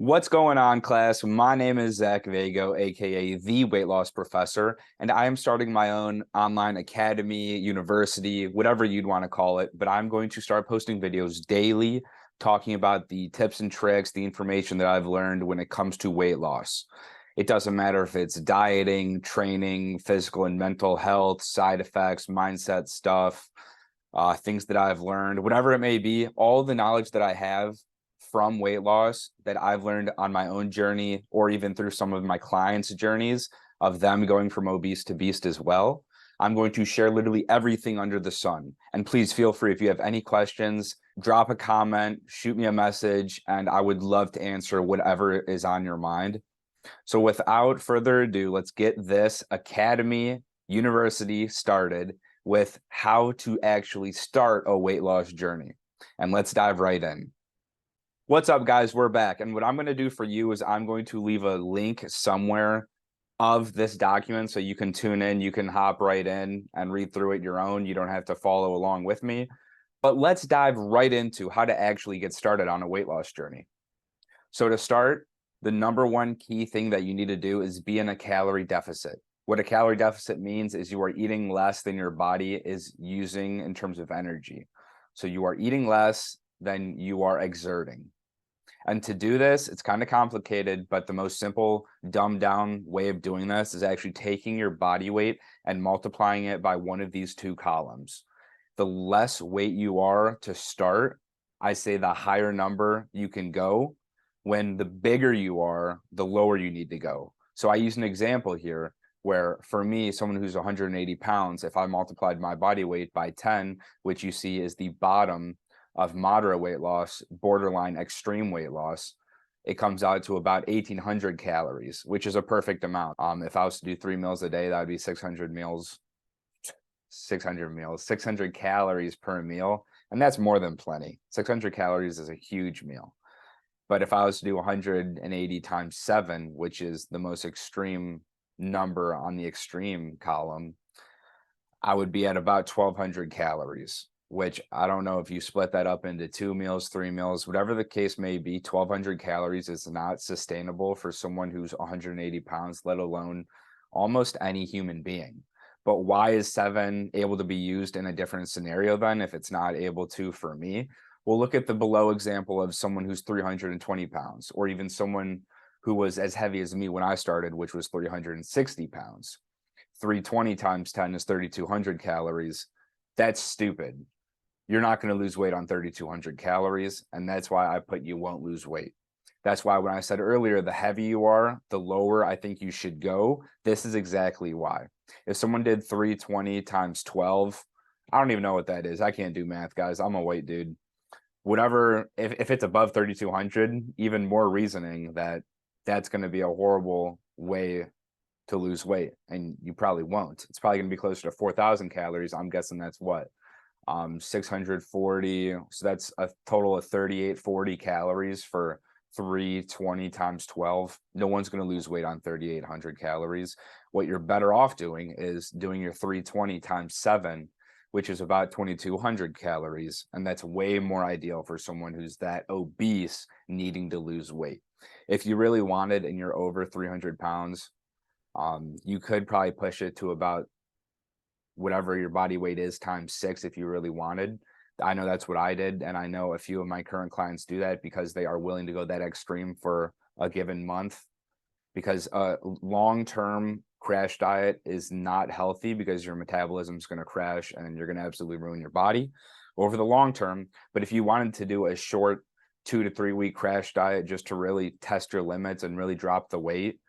What's going on, class? My name is Zach Vago, aka the Weight Loss Professor, and I am starting my own online academy, university, whatever you'd want to call it. But I'm going to start posting videos daily talking about the tips and tricks, the information that I've learned when it comes to weight loss. It doesn't matter if it's dieting, training, physical and mental health, side effects, mindset stuff, things that I've learned, whatever it may be, all the knowledge that I have from weight loss that I've learned on my own journey, or even through some of my clients' journeys of them going from obese to beast as well. I'm going to share literally everything under the sun. And please feel free, if you have any questions, drop a comment, shoot me a message, and I would love to answer whatever is on your mind. So without further ado, let's get this academy university started with how to actually start a weight loss journey. And let's dive right in. What's up, guys? We're back. And what I'm going to do for you is I'm going to leave a link somewhere of this document so you can tune in, you can hop right in and read through it your own. You don't have to follow along with me. But let's dive right into how to actually get started on a weight loss journey. So to start, the number one key thing that you need to do is be in a calorie deficit. What a calorie deficit means is you are eating less than your body is using in terms of energy. So you are eating less than you are exerting. And to do this, it's kind of complicated, but the most simple, dumbed down way of doing this is actually taking your body weight and multiplying it by one of these two columns. The less weight you are to start, I say the higher number you can go. When the bigger you are, the lower you need to go. So I use an example here where for me, someone who's 180 pounds, if I multiplied my body weight by 10, which you see is the bottom of moderate weight loss, borderline extreme weight loss, it comes out to about 1,800 calories, which is a perfect amount. If I was to do 3 meals a day, that would be 600 calories per meal. And that's more than plenty. 600 calories is a huge meal. But if I was to do 180 times 7, which is the most extreme number on the extreme column, I would be at about 1,200 calories, which I don't know if you split that up into 2 meals, 3 meals, whatever the case may be, 1,200 calories is not sustainable for someone who's 180 pounds, let alone almost any human being. But why is 7 able to be used in a different scenario then if it's not able to for me? We'll look at the below example of someone who's 320 pounds, or even someone who was as heavy as me when I started, which was 360 pounds. 320 times 10 is 3,200 calories. That's stupid. You're not going to lose weight on 3,200 calories, and that's why I put you won't lose weight. That's why when I said earlier, the heavier you are, the lower I think you should go. This is exactly why. If someone did 320 times 12, I don't even know what that is. I can't do math, guys. I'm a weight dude. Whatever, if it's above 3,200, even more reasoning that that's going to be a horrible way to lose weight, and you probably won't. It's probably going to be closer to 4,000 calories. I'm guessing that's what, 640. So that's a total of 3,840 calories for 320 times 12. No one's going to lose weight on 3,800 calories. What you're better off doing is doing your 320 times 7, which is about 2,200 calories. And that's way more ideal for someone who's that obese needing to lose weight. If you really wanted and you're over 300 pounds, you could probably push it to about whatever your body weight is times 6 if you really wanted. I know that's what I did. And I know a few of my current clients do that because they are willing to go that extreme for a given month, because a long-term crash diet is not healthy because your metabolism is going to crash and you're going to absolutely ruin your body over the long term. But if you wanted to do a short 2 to 3 week crash diet just to really test your limits and really drop the weight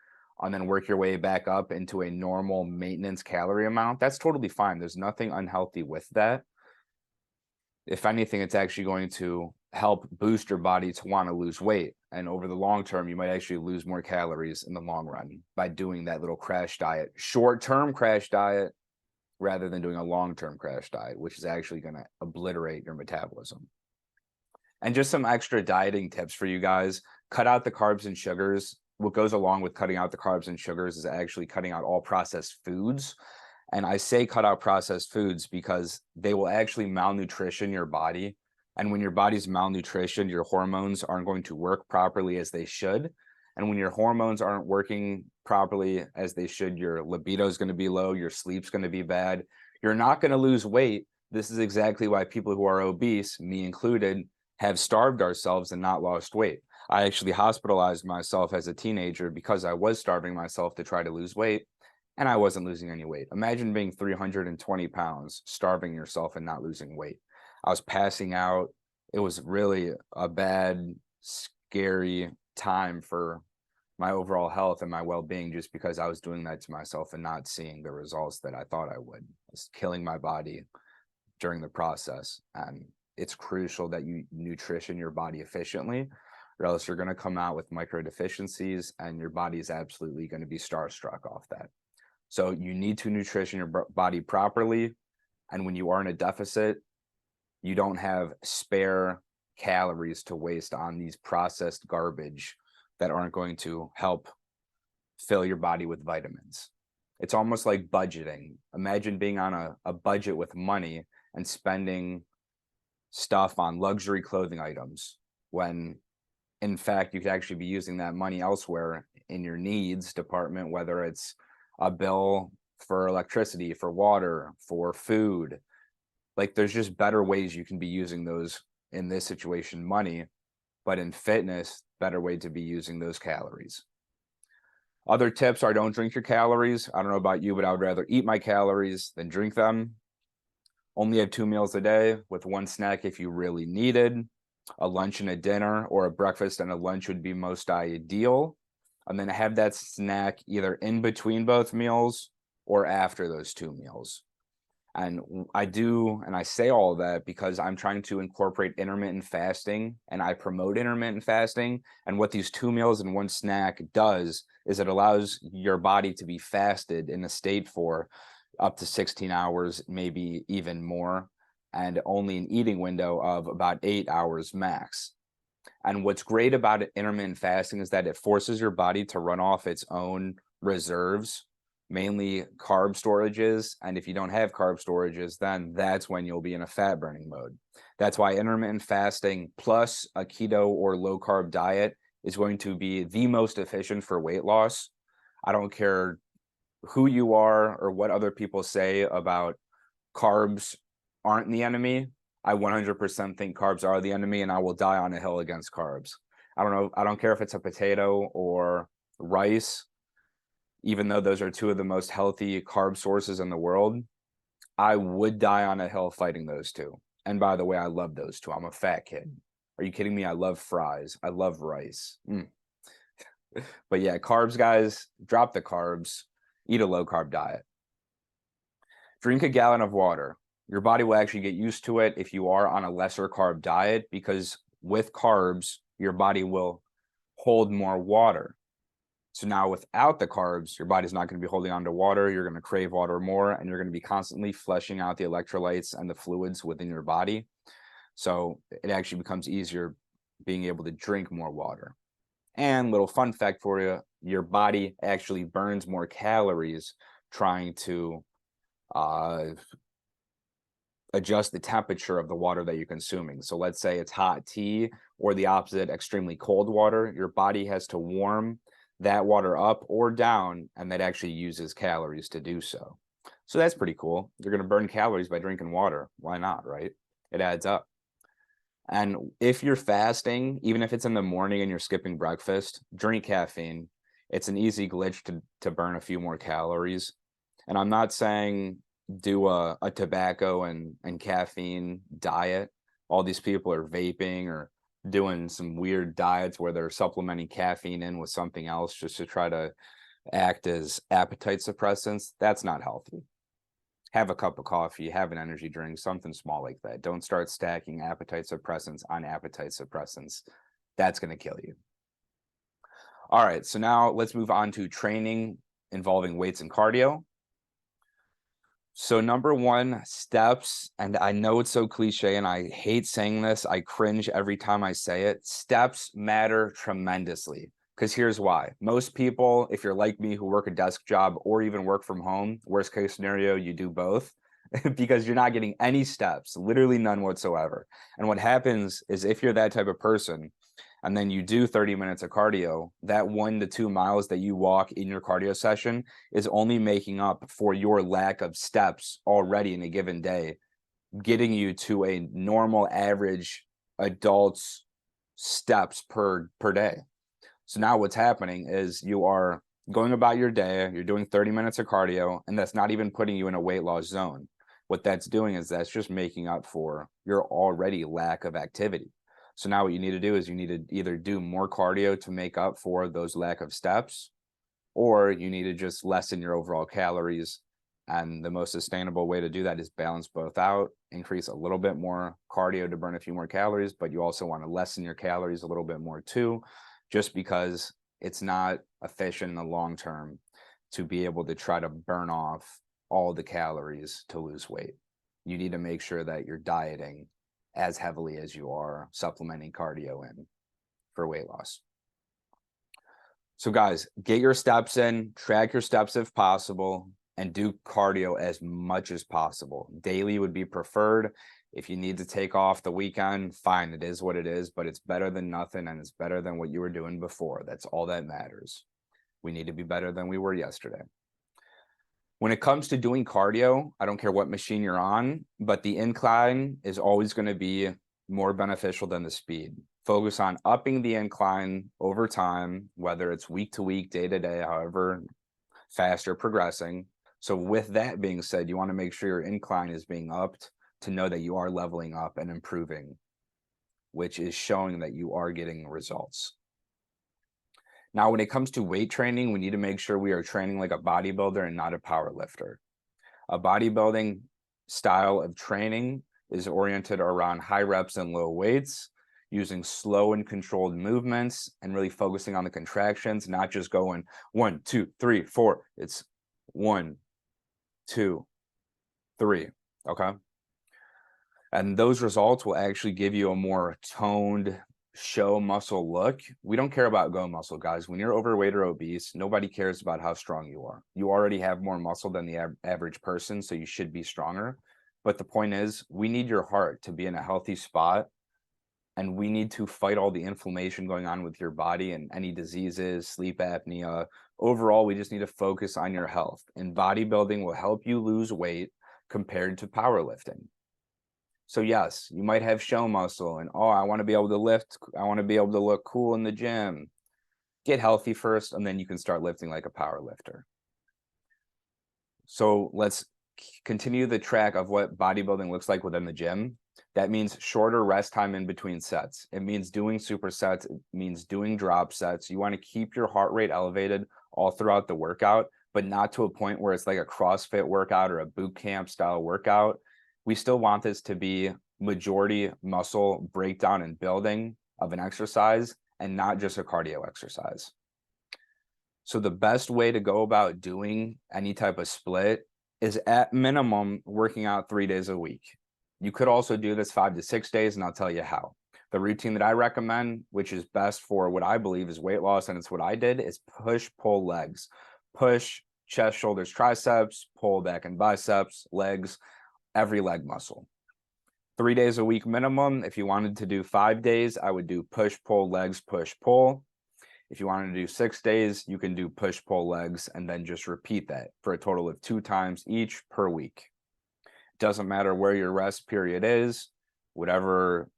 and then work your way back up into a normal maintenance calorie amount, that's totally fine. There's nothing unhealthy with that. If anything, it's actually going to help boost your body to want to lose weight. And over the long term, you might actually lose more calories in the long run by doing that little crash diet, short-term crash diet, rather than doing a long-term crash diet, which is actually going to obliterate your metabolism. And just some extra dieting tips for you guys. Cut out the carbs and sugars. What goes along with cutting out the carbs and sugars is actually cutting out all processed foods. And I say cut out processed foods because they will actually malnutrition your body And when your body's malnutrition, your hormones aren't going to work properly as they should. And when your hormones aren't working properly as they should, your libido is going to be low, your sleep's going to be bad. You're not going to lose weight. This is exactly why people who are obese, me included, have starved ourselves and not lost weight. I actually hospitalized myself as a teenager because I was starving myself to try to lose weight, and I wasn't losing any weight. Imagine being 320 pounds, starving yourself and not losing weight. I was passing out. It was really a bad, scary time for my overall health and my well-being, just because I was doing that to myself and not seeing the results that I thought I would. I was killing my body during the process. And it's crucial that you nutrition your body efficiently, or else you're going to come out with micro deficiencies and your body is absolutely going to be starstruck off that. So you need to nutrition your body properly. And when you are in a deficit, you don't have spare calories to waste on these processed garbage that aren't going to help fill your body with vitamins. It's almost like budgeting. Imagine being on a budget with money and spending stuff on luxury clothing items when in fact you could actually be using that money elsewhere in your needs department, whether it's a bill for electricity, for water, for food. Like there's just better ways you can be using those, in this situation, money, but in fitness, better way to be using those calories. Other tips are don't drink your calories. I don't know about you, but I would rather eat my calories than drink them. Only have 2 meals a day with one snack if you really needed. A lunch and a dinner, or a breakfast and a lunch would be most ideal. And then have that snack either in between both meals or after those 2 meals. And I say all of that because I'm trying to incorporate intermittent fasting, and I promote intermittent fasting. And what these 2 meals and one snack does is it allows your body to be fasted in a state for up to 16 hours, maybe even more, and only an eating window of about 8 hours max. And what's great about intermittent fasting is that it forces your body to run off its own reserves, mainly carb storages. And if you don't have carb storages, then that's when you'll be in a fat burning mode. That's why intermittent fasting plus a keto or low carb diet is going to be the most efficient for weight loss. I don't care who you are or what other people say about carbs aren't the enemy. I 100% think carbs are the enemy, and I will die on a hill against carbs. I don't know. I don't care if it's a potato or rice, even though those are two of the most healthy carb sources in the world. I would die on a hill fighting those two. And by the way, I love those two. I'm a fat kid. Are you kidding me? I love fries. I love rice. But yeah, carbs, guys, drop the carbs. Eat a low carb diet. Drink a gallon of water. Your body will actually get used to it if you are on a lesser carb diet, because with carbs, your body will hold more water. So now without the carbs, your body's not going to be holding on to water. You're going to crave water more, and you're going to be constantly flushing out the electrolytes and the fluids within your body. So it actually becomes easier being able to drink more water. And little fun fact for you, your body actually burns more calories trying to adjust the temperature of the water that you're consuming. So let's say it's hot tea, or the opposite, extremely cold water. Your body has to warm that water up or down, and that actually uses calories to do so. So that's pretty cool. You're going to burn calories by drinking water. Why not, right? It adds up. And if you're fasting, even if it's in the morning and you're skipping breakfast, drink caffeine. It's an easy glitch to burn a few more calories. And I'm not saying do a tobacco and caffeine diet. All these people are vaping or doing some weird diets where they're supplementing caffeine in with something else just to try to act as appetite suppressants. That's not healthy. Have a cup of coffee, have an energy drink, something small like that. Don't start stacking appetite suppressants on appetite suppressants. That's going to kill you. All right, so now let's move on to training involving weights and cardio. So number one, steps, and I know it's so cliche and I hate saying this. I cringe every time I say it. Steps matter tremendously, because here's why. Most people, if you're like me, who work a desk job or even work from home, worst case scenario, you do both, because you're not getting any steps, literally none whatsoever. And what happens is if you're that type of person and then you do 30 minutes of cardio, that 1 to 2 miles that you walk in your cardio session is only making up for your lack of steps already in a given day, getting you to a normal average adult's steps per day. So now what's happening is you are going about your day, you're doing 30 minutes of cardio, and that's not even putting you in a weight loss zone. What that's doing is that's just making up for your already lack of activity. So now what you need to do is you need to either do more cardio to make up for those lack of steps, or you need to just lessen your overall calories. And the most sustainable way to do that is balance both out, increase a little bit more cardio to burn a few more calories, but you also want to lessen your calories a little bit more too, just because it's not efficient in the long term to be able to try to burn off all the calories to lose weight. You need to make sure that you're dieting as heavily as you are supplementing cardio in for weight loss. So guys, get your steps in, track your steps if possible, and do cardio as much as possible. Daily would be preferred. If you need to take off the weekend, fine, it is what it is, but it's better than nothing, and it's better than what you were doing before. That's all that matters. We need to be better than we were yesterday. When it comes to doing cardio, I don't care what machine you're on, but the incline is always going to be more beneficial than the speed. Focus on upping the incline over time, whether it's week to week, day to day, however fast you're progressing. So with that being said, you want to make sure your incline is being upped to know that you are leveling up and improving, which is showing that you are getting results. Now, when it comes to weight training, we need to make sure we are training like a bodybuilder and not a power lifter. A bodybuilding style of training is oriented around high reps and low weights, using slow and controlled movements and really focusing on the contractions, not just going 1, 2, 3, 4. It's 1, 2, 3. Okay. And those results will actually give you a more toned show muscle look. We don't care about go muscle, guys. When you're overweight or obese, nobody cares about how strong you are. You already have more muscle than the average person, so you should be stronger. But the point is, we need your heart to be in a healthy spot, and we need to fight all the inflammation going on with your body and any diseases, sleep apnea. Overall, we just need to focus on your health. And bodybuilding will help you lose weight compared to powerlifting. So yes, you might have show muscle and, oh, I want to be able to lift. I want to be able to look cool in the gym. Get healthy first, and then you can start lifting like a power lifter. So let's continue the track of what bodybuilding looks like within the gym. That means shorter rest time in between sets. It means doing supersets. It means doing drop sets. You want to keep your heart rate elevated all throughout the workout, but not to a point where it's like a CrossFit workout or a boot camp style workout. We still want this to be majority muscle breakdown and building of an exercise and not just a cardio exercise. So the best way to go about doing any type of split is at minimum working out 3 days a week. You could also do this 5 to 6 days, and I'll tell you how. The routine that I recommend, which is best for what I believe is weight loss, and it's what I did, is push, pull, legs. Push, chest, shoulders, triceps, pull, back and biceps, legs, every leg muscle. 3 days a week minimum. If you wanted to do 5 days, I would do push, pull, legs, push, pull. If you wanted to do 6 days, you can do push, pull, legs, and then just repeat that for a total of 2 times each per week. Doesn't matter where your rest period is, whatever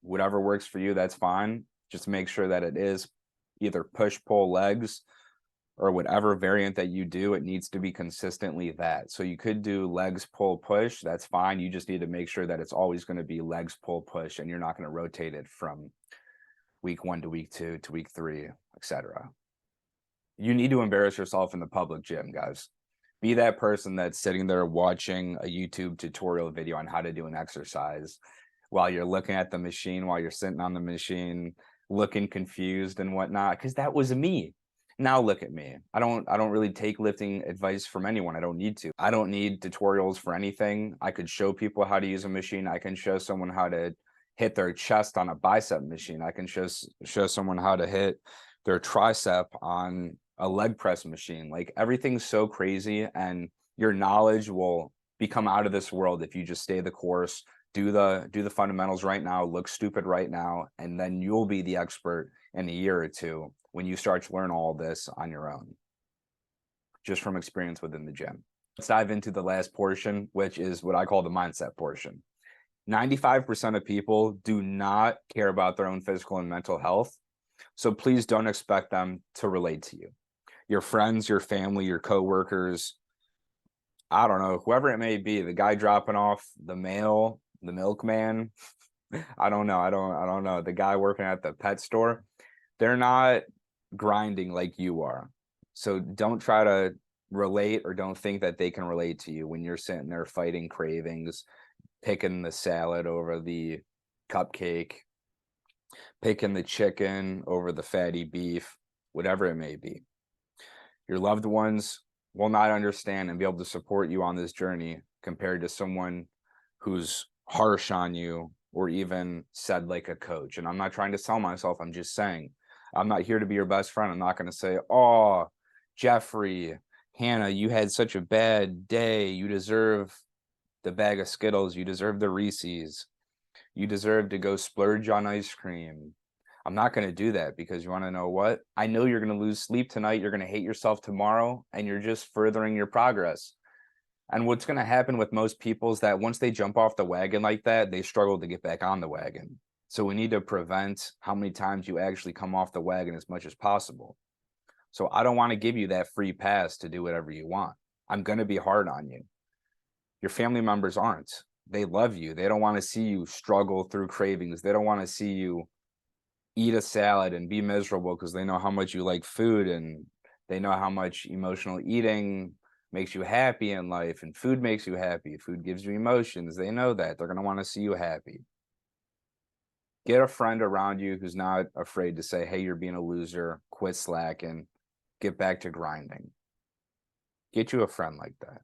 works for you, that's fine. Just make sure that it is either push, pull, legs, or whatever variant that you do, it needs to be consistently that. So you could do legs, pull, push. That's fine. You just need to make sure that it's always going to be legs, pull, push, and you're not going to rotate it from week 1 to week 2 to week 3, etc. You need to embarrass yourself in the public gym, guys. Be that person that's sitting there watching a YouTube tutorial video on how to do an exercise while you're looking at the machine, while you're sitting on the machine, looking confused and whatnot, because that was me. Now look at me. I don't really take lifting advice from anyone. I don't need to. I don't need tutorials for anything. I could show people how to use a machine. I can show someone how to hit their chest on a bicep machine. I can show someone how to hit their tricep on a leg press machine. Like, everything's so crazy, and your knowledge will become out of this world if you just stay the course, do the fundamentals right now, look stupid right now, and then you'll be the expert in a year or two when you start to learn all this on your own, just from experience within the gym. Let's dive into the last portion, which is what I call the mindset portion. 95% of people do not care about their own physical and mental health. So please don't expect them to relate to you. Your friends, your family, your coworkers, I don't know, whoever it may be, the guy dropping off the mail, the milkman, I don't know. I don't know. The guy working at the pet store, they're not grinding like you are. So don't try to relate or don't think that they can relate to you when you're sitting there fighting cravings, picking the salad over the cupcake, picking the chicken over the fatty beef, whatever it may be. Your loved ones will not understand and be able to support you on this journey compared to someone who's harsh on you or even said like a coach. And I'm not trying to sell myself. I'm just saying, I'm not here to be your best friend. I'm not going to say, oh, Jeffrey, Hannah, you had such a bad day. You deserve the bag of Skittles. You deserve the Reese's. You deserve to go splurge on ice cream. I'm not going to do that because you want to know what? I know you're going to lose sleep tonight. You're going to hate yourself tomorrow, and you're just furthering your progress. And what's going to happen with most people is that once they jump off the wagon like that, they struggle to get back on the wagon. So we need to prevent how many times you actually come off the wagon as much as possible. So I don't want to give you that free pass to do whatever you want. I'm going to be hard on you. Your family members aren't. They love you. They don't want to see you struggle through cravings. They don't want to see you eat a salad and be miserable because they know how much you like food and they know how much emotional eating makes you happy in life, and food makes you happy. Food gives you emotions. They know that. They're going to want to see you happy. Get a friend around you who's not afraid to say, hey, you're being a loser, quit slacking, get back to grinding. Get you a friend like that.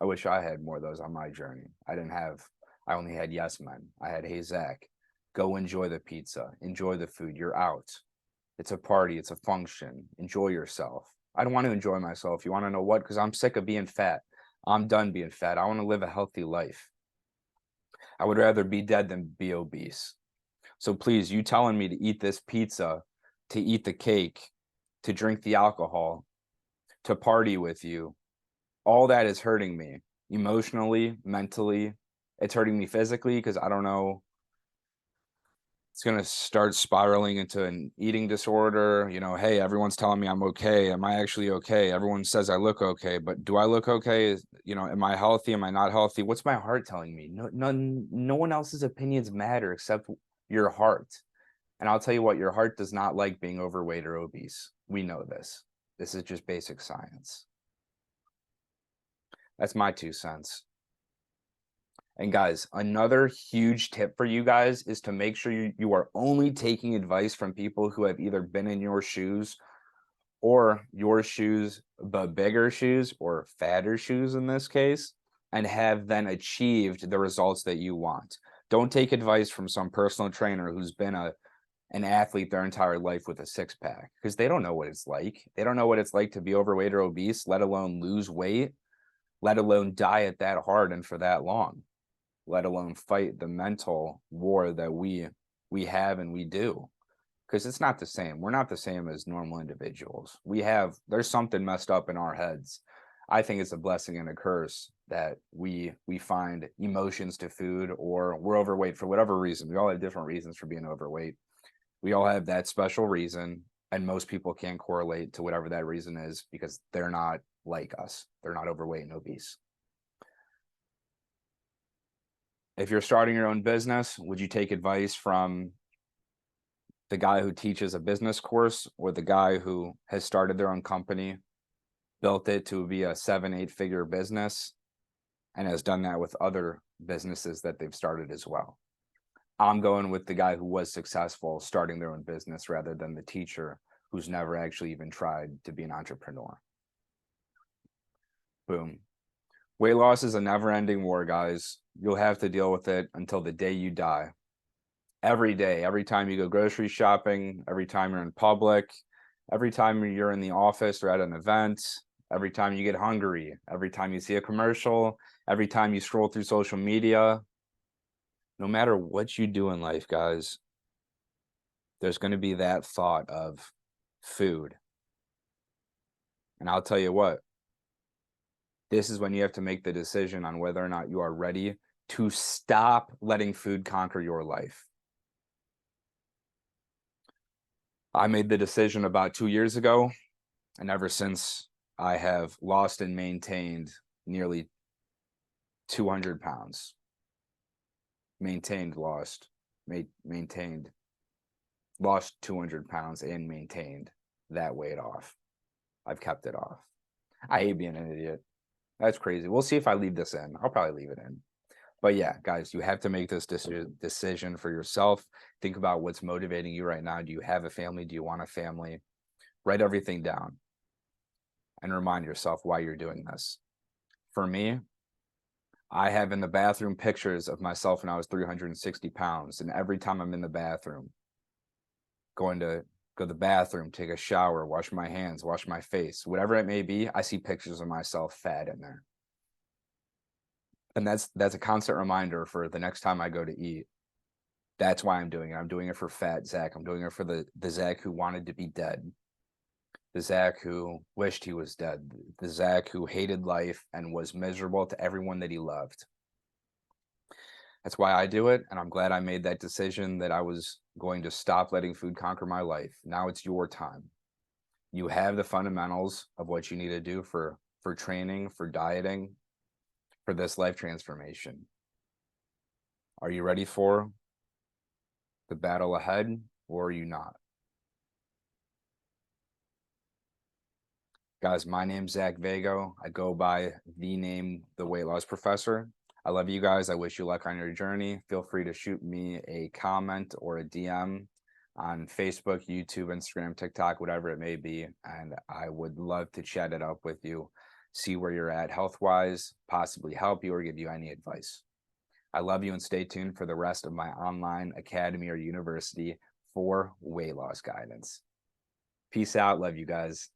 I wish I had more of those on my journey. I only had yes men. I had, hey, Zach, go enjoy the pizza, enjoy the food. You're out. It's a party. It's a function. Enjoy yourself. I don't want to enjoy myself. You want to know what? Because I'm sick of being fat. I'm done being fat. I want to live a healthy life. I would rather be dead than be obese. So please, you telling me to eat this pizza, to eat the cake, to drink the alcohol, to party with you, all that is hurting me emotionally, mentally. It's hurting me physically because I don't know. It's going to start spiraling into an eating disorder. You know, hey, everyone's telling me I'm okay. Am I actually okay? Everyone says I look okay, but do I look okay? Am I healthy? Am I not healthy? What's my heart telling me? No one else's opinions matter except your heart. And I'll tell you what, your heart does not like being overweight or obese. We know this. This is just basic science. That's my 2 cents. And guys, another huge tip for you guys is to make sure you are only taking advice from people who have either been in your shoes or your shoes, but bigger shoes or fatter shoes in this case, and have then achieved the results that you want. Don't take advice from some personal trainer who's been an athlete their entire life with a six-pack because they don't know what it's like. They don't know what it's like to be overweight or obese, let alone lose weight, let alone diet that hard and for that long, let alone fight the mental war that we have and we do. Because it's not the same. We're not the same as normal individuals. There's something messed up in our heads. I think it's a blessing and a curse that we find emotions to food, or we're overweight for whatever reason. We all have different reasons for being overweight. We all have that special reason, and most people can't correlate to whatever that reason is because they're not like us. They're not overweight and obese. If you're starting your own business, would you take advice from the guy who teaches a business course or the guy who has started their own company, built it to be a 7-8 figure business, and has done that with other businesses that they've started as well? I'm going with the guy who was successful starting their own business rather than the teacher who's never actually even tried to be an entrepreneur. Boom. Weight loss is a never-ending war, guys. You'll have to deal with it until the day you die. Every day, every time you go grocery shopping, every time you're in public, every time you're in the office or at an event, every time you get hungry, every time you see a commercial, every time you scroll through social media. No matter what you do in life, guys, there's going to be that thought of food. And I'll tell you what, this is when you have to make the decision on whether or not you are ready to stop letting food conquer your life. I made the decision about 2 years ago, and ever since I have lost and maintained nearly 200 pounds. Maintained, lost, maintained, lost 200 pounds and maintained that weight off. I've kept it off. I hate being an idiot. That's crazy. We'll see if I leave this in. I'll probably leave it in. But yeah, guys, you have to make this decision for yourself. Think about what's motivating you right now. Do you have a family? Do you want a family? Write everything down and remind yourself why you're doing this. For me, I have in the bathroom pictures of myself when I was 360 pounds. And every time I'm in the bathroom, going to go to the bathroom, take a shower, wash my hands, wash my face, whatever it may be, I see pictures of myself fat in there. And that's a constant reminder for the next time I go to eat. That's why I'm doing it. I'm doing it for fat Zach. I'm doing it for the Zach who wanted to be dead. The Zach who wished he was dead. The Zach who hated life and was miserable to everyone that he loved. That's why I do it. And I'm glad I made that decision that I was going to stop letting food conquer my life. Now it's your time. You have the fundamentals of what you need to do for training, for dieting, for this life transformation. Are you ready for the battle ahead, or are you not? Guys, my name's Zach Vago. I go by the name, The Weight Loss Professor. I love you guys. I wish you luck on your journey. Feel free to shoot me a comment or a DM on Facebook, YouTube, Instagram, TikTok, whatever it may be. And I would love to chat it up with you, see where you're at health-wise, possibly help you or give you any advice. I love you, and stay tuned for the rest of my online academy or university for weight loss guidance. Peace out. Love you guys.